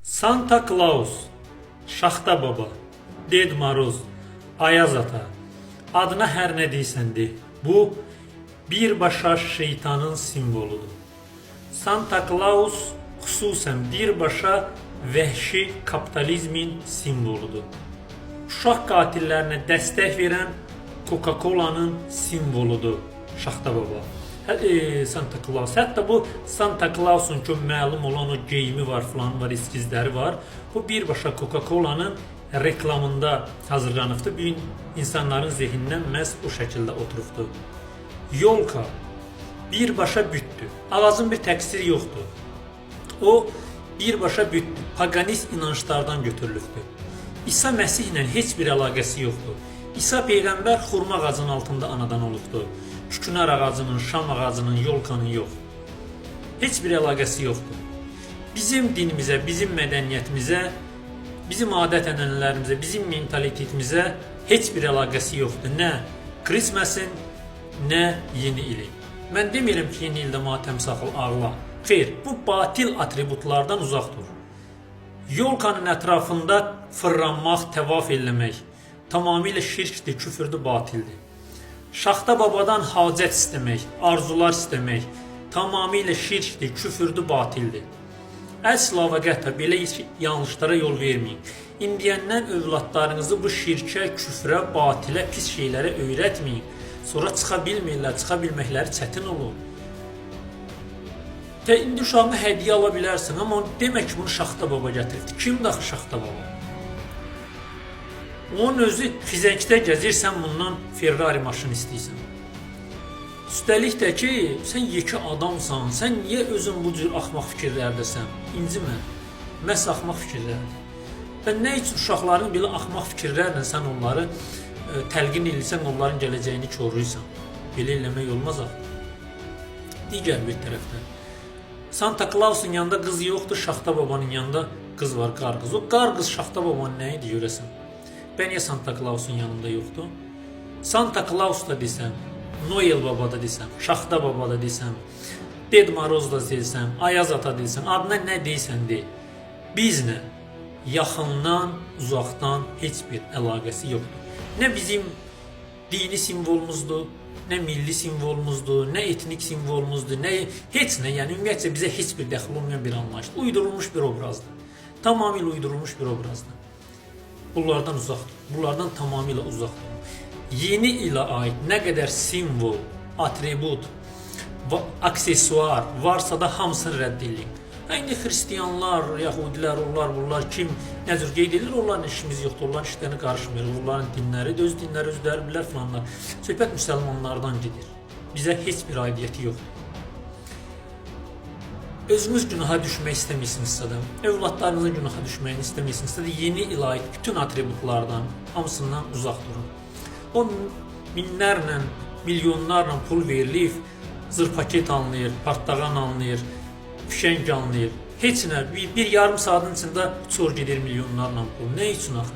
Santa Claus, Şaxta Baba, Ded Moroz, Ayaz Ata, adına hər nə deysən de, bu birbaşa şeytanın simvoludur. Santa Claus xüsusən birbaşa vəhşi kapitalizmin simvoludur. Uşaq qatillərinə dəstək verən Coca-Cola'nın simvoludur Şaxta Baba. Santa Claus. Hətta bu Santa Claus'un ki məlum olan o geyimi var falan var, eskizləri var. Bu birbaşa Coca-Cola'nın reklamında hazırlanıbdır. Bu gün insanların zehnindən məhz o şəkildə oturubdur. Yolka birbaşa bütdür. Ağacın bir təqsiri yoxdur. O birbaşa bütdür. Paganist inançlardan götürülübdür. İsa Məsihlə heç bir əlaqəsi yoxdur. İsa Peyğəmbər xurma ağacının altında anadan olubdur. Kükünar ağacının, şam ağacının, yolkanın yox. Heç bir əlaqəsi yoxdur. Bizim dinimizə, bizim mədəniyyətimizə, bizim adət-ənənələrimizə, bizim mentalitetimizə heç bir əlaqəsi yoxdur. Nə Christmas'ın, nə yeni ilin. Mən demirəm ki, yeni ildə matəm saxıl, ağla. Xeyr, bu batil atributlardan uzaq dur. Yolkanın ətrafında fırlanmaq, təvaf eləmək tamamilə şirkdir, küfürdür, batildir. Şaxta Babadan hacət istəmək, arzular istəmək tamamilə şirkdir, küfürdür, batildir. Əsla və qətta belə yanlışlara yol verməyin. İndiyəndən övladlarınızı bu şirkə, küfrə, batilə, pis şeylərə öyrətməyin. Sonra çıxa bilmirlər, çıxa bilməkləri çətin olur. İndi uşağına hədiyyə ala bilərsən, amma demək ki, bunu Şaxta Baba gətiribdir. Kimdir axı Şaxta Baba? Onun özü Xizəngdə gəzir, sən bundan Ferrari maşını istəyirsən. Üstəlik də ki, sən yekə adamsan, sən niyə özün bu cür axmaq fikirlərdəsən? İncimə, məhz axmaq fikirlərdir. Və nə üçün uşaqların belə axmaq fikirlərlə sən onları təlqin edirsən, onların gələcəyini koruyursan? Belə eləmək olmaz axı. Digər bir tərəfdən, Santa Claus'un yanında qız yoxdur, Şaxta Babanın yanında qız var, qar qız. O qar qız Şaxta Babanın nə idi görəsən? Bə niyə Santa Claus'un yanında yoxdur? Santa Claus da desəm, Noel Baba da desəm, Şaxta Baba da desəm, Ded Moroz da desəm, Ayaz Ata desəm, adına nə deysən de. Bizlə yaxından, uzaqdan heç bir əlaqəsi yoxdur. Nə bizim dini simvolumuzdur, nə milli simvolumuzdur, nə etnik simvolumuzdur, nə heç nə, yəni ümumiyyətcə bizə heç bir dəxil olmayan bir anlayışdır. Uydurulmuş bir obrazdır. Tamamilə uydurulmuş bir obrazdır. Bunlardan uzaq durun. Bunlardan tamamilə uzaq durun. Yeni ilə aid nə qədər simvol, atribut, aksesuar varsa da hamısını rədd edin. İndi xristiyanlar, yahudilər, bunlar kim nə cür qeyd edilir, onların işimiz yoxdur, onların işlərinə qarışmır, onların dinləri, öz dinləri, özləri bilər falanlar. Söhbət müsəlmanlardan gedir. Bizə heç bir aidiyyəti yoxdur. Özünüz günaha düşmək istəmirsinizsə də, övladlarınızın günaha düşməyini istəmirsinizsə də, yeni ilə aid bütün atributlardan, hamısından uzaq durun. O minlərlə, milyonlarla pul verilib, zırpaket anlayır, partlagan anlayır, fişəng anlayır. Heç nə, bir yarım saatın içində uçur gedir milyonlarla pul. Nə üçün axı?